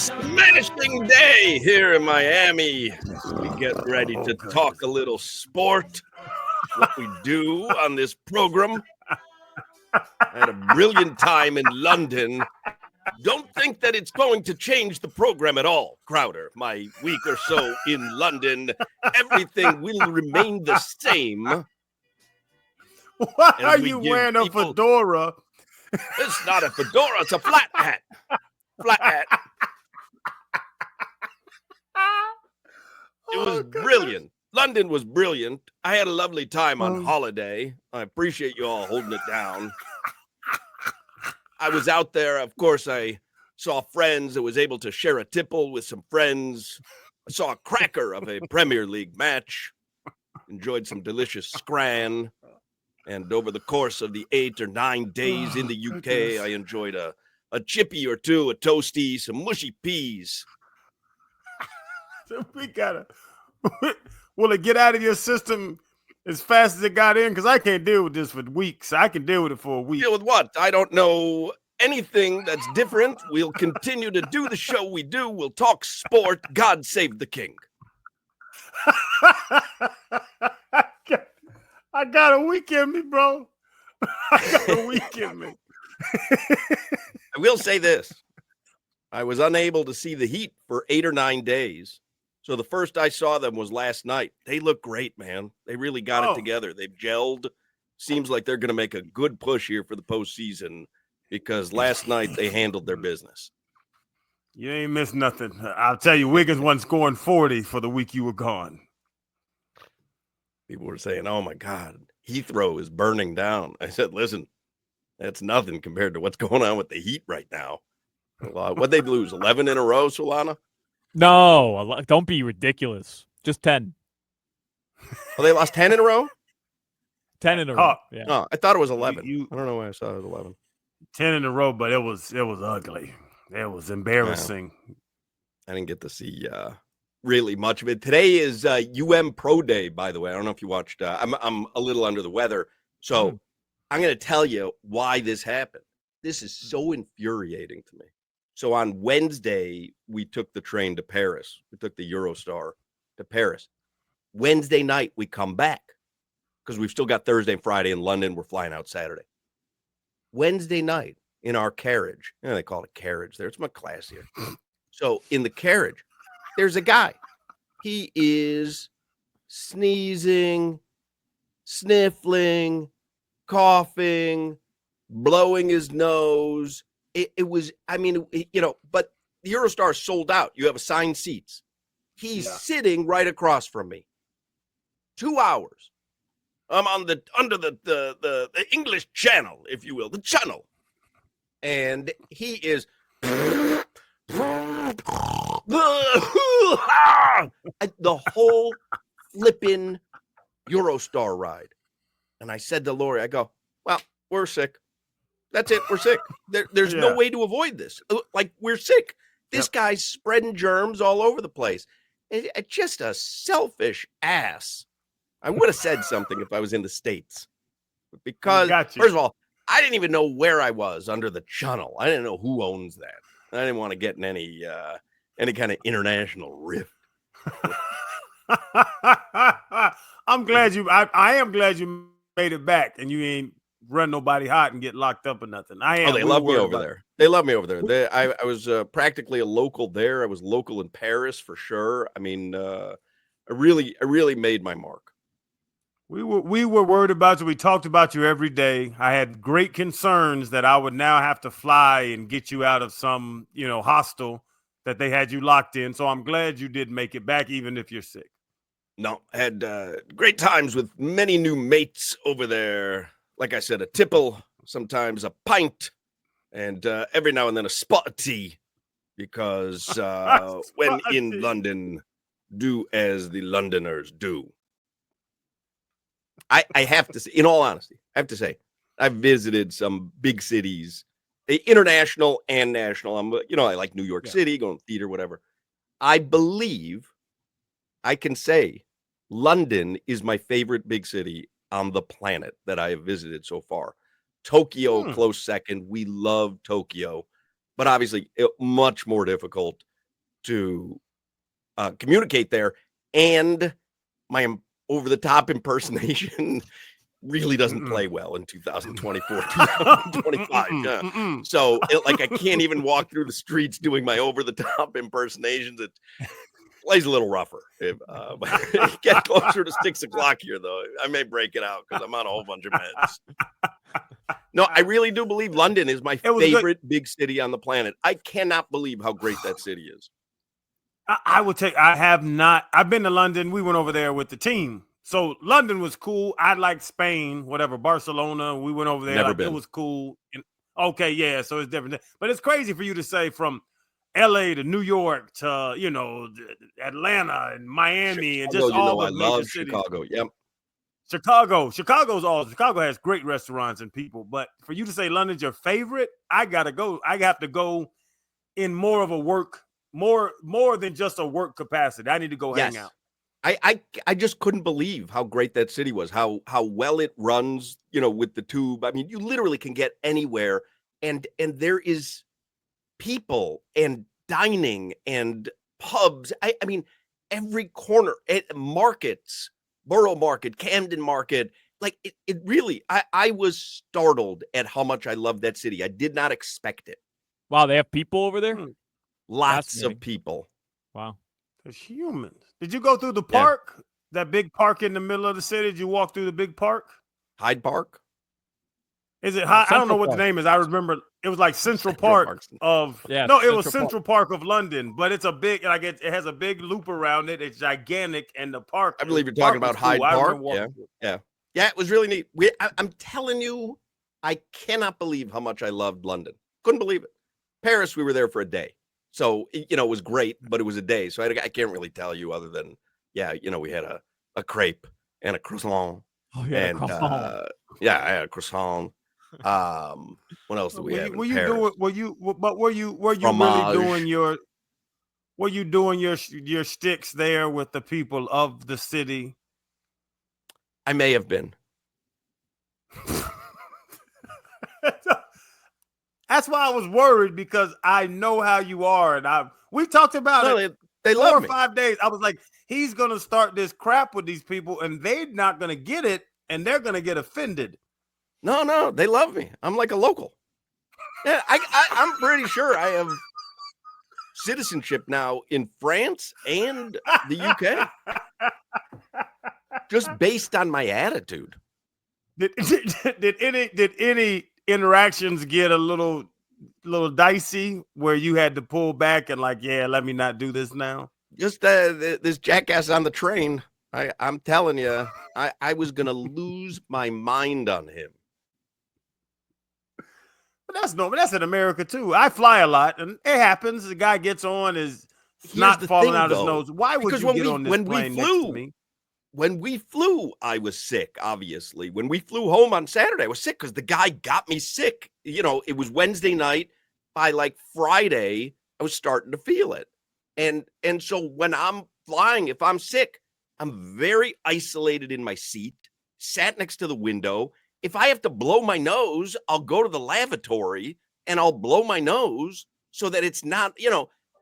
Smashing day here in Miami as we get ready to talk a little sport. What we do on this program. I had a brilliant time in London. Don't think that it's going to change the program at all, Crowder. My week or so in London, everything will remain the same. Why are you wearing a fedora? It's not a fedora, it's a flat hat. Flat hat. It was brilliant. London was brilliant. I had a lovely time on holiday. I appreciate you all holding it down. I was out there. Of course, I saw friends. I was able to share a tipple with some friends. I saw a cracker of a Premier League match. Enjoyed some delicious scran. And over the course of the 8 or 9 days in the UK, I enjoyed a chippy or two, a toasty, some mushy peas. We gotta. Will it get out of your system as fast as it got in? Because I can't deal with this for weeks. I can deal with it for a week. Deal with what? I don't know anything that's different. We'll continue to do the show we do. We'll talk sport. God save the king. I got a week in me, bro. I got a week in me. I will say this. I was unable to see the Heat for 8 or 9 days. So the first I saw them was last night. They look great, man. They really got it together. They've gelled. Seems like they're going to make a good push here for the postseason because last night they handled their business. You ain't missed nothing. I'll tell you, Wiggins wasn't scoring 40 for the week you were gone. People were saying, oh, my God, Heathrow is burning down. I said, listen, that's nothing compared to what's going on with the Heat right now. What'd they lose, 11 in a row, Solana? No, don't be ridiculous. Just 10. Oh, they lost 10 in a row? 10 in a row. Yeah. Oh, I thought it was 11. I don't know why I saw it was 11. 10 in a row, but it was ugly. It was embarrassing. Yeah. I didn't get to see really much of it. Today is Pro Day, by the way. I don't know if you watched. I'm a little under the weather, so I'm going to tell you why this happened. This is so infuriating to me. So on Wednesday, we took the train to Paris. We took the Eurostar to Paris. Wednesday night, we come back because we've still got Thursday and Friday in London. We're flying out Saturday. Wednesday night in our carriage, they call it a carriage there. It's much classier. So in the carriage, there's a guy. He is sneezing, sniffling, coughing, blowing his nose. It was, I mean, but the Eurostar sold out. You have assigned seats. He's sitting right across from me. 2 hours. I'm on under the English Channel, if you will, the channel. And he is the whole flipping Eurostar ride. And I said to Lori, I go, well, we're sick. That's it. We're sick. There's no way to avoid this. Like, we're sick. This guy's spreading germs all over the place. Just a selfish ass. I would have said something if I was in the States. Because, first of all, I didn't even know where I was under the channel. I didn't know who owns that. I didn't want to get in any kind of international rift. I'm glad I am glad you made it back and you ain't run nobody hot and get locked up or nothing. They love me over there. They love me over there. I was practically a local there. I was local in Paris for sure. I mean, I really made my mark. We were worried about you. We talked about you every day. I had great concerns that I would now have to fly and get you out of some, hostel that they had you locked in. So I'm glad you did make it back, even if you're sick. No, I had great times with many new mates over there. Like I said, a tipple, sometimes a pint, and every now and then a spot of tea, because when in London, do as the Londoners do. I have to say, in all honesty, I've visited some big cities, international and national. I like New York City, going to theater, whatever. I believe I can say London is my favorite big city on the planet that I have visited so far. Tokyo, close second. We love Tokyo, but obviously much more difficult to communicate there, and my over-the-top impersonation really doesn't play well in 2024, 2025. Yeah. So I can't even walk through the streets doing my over-the-top impersonations. It plays a little rougher. If get closer to 6 o'clock here, though, I may break it out because I'm on a whole bunch of meds. No, I really do believe London is my favorite big city on the planet. I cannot believe how great that city is. I would take. I have not. I've been to London. We went over there with the team. So London was cool. I liked Spain, whatever. Barcelona. We went over there. Never been. It was cool. And, okay, yeah. So it's different. But it's crazy for you to say from LA to New York to Atlanta and Miami Chicago, and just all the I major love cities. Chicago. Yep. Chicago's awesome. Chicago has great restaurants and people. But for you to say London's your favorite, I gotta go. I have to go in more of a work. More than just a work capacity. I need to go hang out. I just couldn't believe how great that city was, how well it runs, with the tube. I mean, you literally can get anywhere, and there is people and dining and pubs. I mean, every corner, markets, Borough Market, Camden Market. Like it really, I was startled at how much I love that city. I did not expect it. Wow, they have people over there? Lots of people. Wow. There's humans. Did you go through the park? That big park in the middle of the city? Did you walk through the big park? Hyde Park? Is it Hyde? I don't know what the name is. I remember it was like Central Park of it was Central Park of London, but it's a big it has a big loop around it. It's gigantic, and the park. I believe you're talking about Hyde Park. Yeah. It was really neat. I'm telling you, I cannot believe how much I loved London. Couldn't believe it. Paris, we were there for a day. So, it was great, but it was a day. So I can't really tell you other than, we had a crepe and a croissant. Oh, yeah. And, I had a croissant. What else did we have? Were you really doing your sticks there with the people of the city? I may have been. That's why I was worried, because I know how you are, and we talked about it. They 4 love or 5 days. I was like, he's gonna start this crap with these people, and they're not gonna get it, and they're gonna get offended. No, they love me. I'm like a local. Yeah, I'm pretty sure I have citizenship now in France and the UK, just based on my attitude. Did any interactions get a little dicey where you had to pull back and let me not do this now? Just this jackass on the train. I'm telling you, I was gonna lose my mind on him. But that's normal. That's in America too. I fly a lot, and it happens. The guy gets on, is not falling out his nose. Why would you get on this plane next to me? When we flew, I was sick, obviously. When we flew home on Saturday, I was sick because the guy got me sick. It was Wednesday night. By Friday, I was starting to feel it. And so when I'm flying, if I'm sick, I'm very isolated in my seat, sat next to the window. If I have to blow my nose, I'll go to the lavatory and I'll blow my nose so that it's not,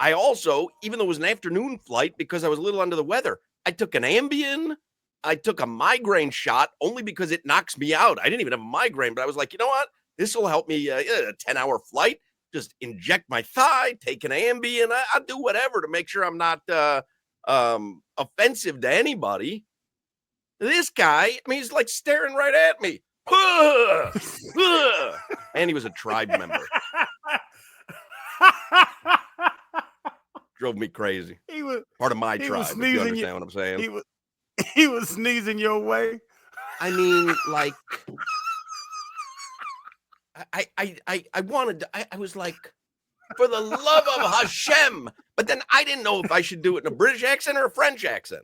I also, even though it was an afternoon flight, because I was a little under the weather, I took an Ambien. I took a migraine shot only because it knocks me out. I didn't even have a migraine, but I was like, you know what? This will help me. A 10-hour flight. Just inject my thigh, take an Ambien. I'll do whatever to make sure I'm not offensive to anybody. This guy, he's staring right at me. And he was a tribe member. Drove me crazy. He was part of my tribe. If you understand what I'm saying? He was sneezing your way. I mean, I wanted to, I was like, for the love of Hashem. But then I didn't know if I should do it in a British accent or a French accent,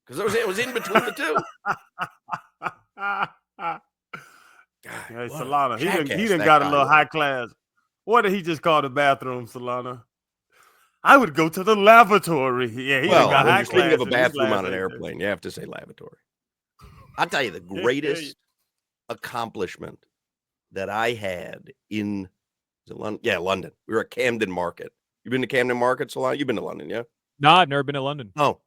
because it was in between the two. God, hey, Solana, he done got a little high class. What did he just call the bathroom, Solana? I would go to the lavatory. Yeah, got high class. Speaking of a bathroom on an airplane, you have to say lavatory. I'll tell you the greatest accomplishment that I had in London. We were at Camden Market. You been to Camden Market, Solana? You've been to London, yeah? Nah, I've never been to London. Oh,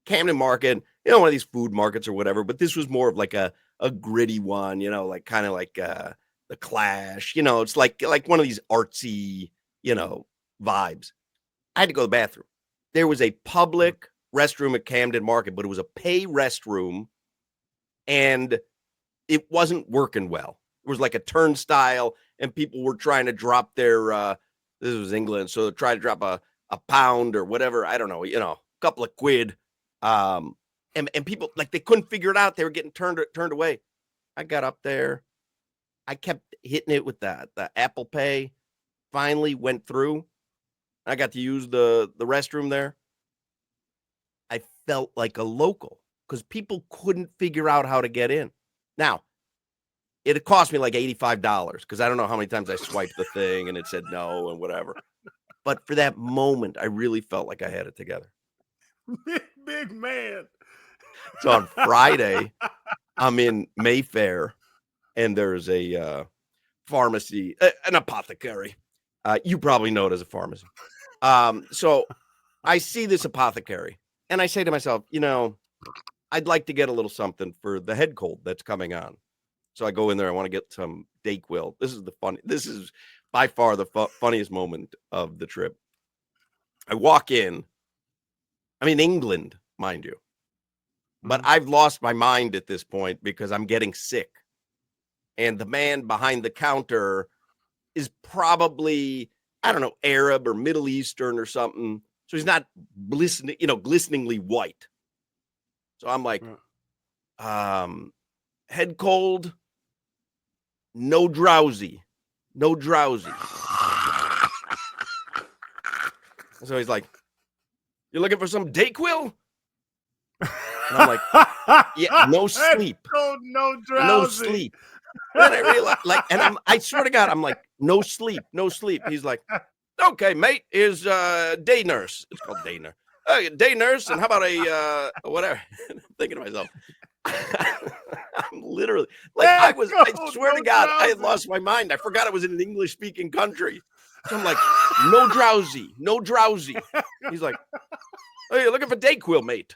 Camden Market, one of these food markets or whatever, but this was more of like a gritty one, like kind of like the Clash, it's like one of these artsy, vibes. I had to go to the bathroom. There was a public restroom at Camden Market, but it was a pay restroom and it wasn't working well. It was like a turnstile and people were trying to drop their, this was England, so they tried to drop a pound or whatever. I don't know, a couple of quid. And people, like, they couldn't figure it out. They were getting turned away. I got up there. I kept hitting it with the Apple Pay. Finally went through. I got to use the restroom there. I felt like a local because people couldn't figure out how to get in. Now, it cost me like $85 because I don't know how many times I swiped the thing and it said no and whatever. But for that moment, I really felt like I had it together. Big man. So on Friday, I'm in Mayfair, and there's a pharmacy, an apothecary. You probably know it as a pharmacy. So I see this apothecary, and I say to myself, I'd like to get a little something for the head cold that's coming on. So I go in there. I want to get some Dayquil. This is by far the funniest moment of the trip. I walk in. I'm in England, mind you. But I've lost my mind at this point because I'm getting sick. And the man behind the counter is probably, I don't know, Arab or Middle Eastern or something. So he's not glisteningly white. So I'm like, head cold, no drowsy. So he's like, "You looking for some Dayquil?" And I'm like, "Yeah, no sleep, no drowsy, no sleep." And I realized, I swear to God, I'm like, "No sleep." He's like, "Okay, mate, is day nurse." It's called day nurse. Day nurse, and how about a whatever? I'm thinking to myself, I'm literally like, I swear to God, I had lost my mind. I forgot I was in an English-speaking country. So I'm like, no drowsy. He's like, "Oh, you're looking for Dayquil, mate."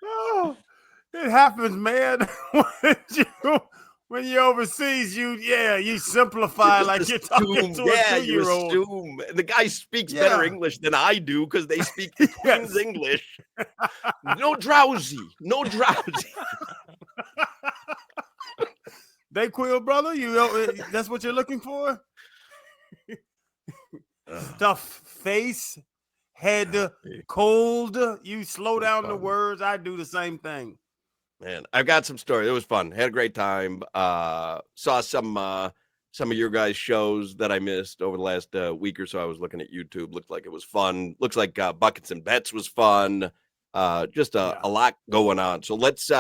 Oh, it happens, man. When you're overseas, you simplify like you're talking to a 2-year-old. You assume. The guy speaks better English than I do because they speak the Queen's English. No drowsy. Dayquil, brother, that's what you're looking for? Tough face, head cold. You slow down the words. I do the same thing. Man, I've got some stories. It was fun. Had a great time. Saw some of your guys' shows that I missed over the last week or so. I was looking at YouTube. Looked like it was fun. Looks like Buckets and Bets was fun. Just a lot going on. So let's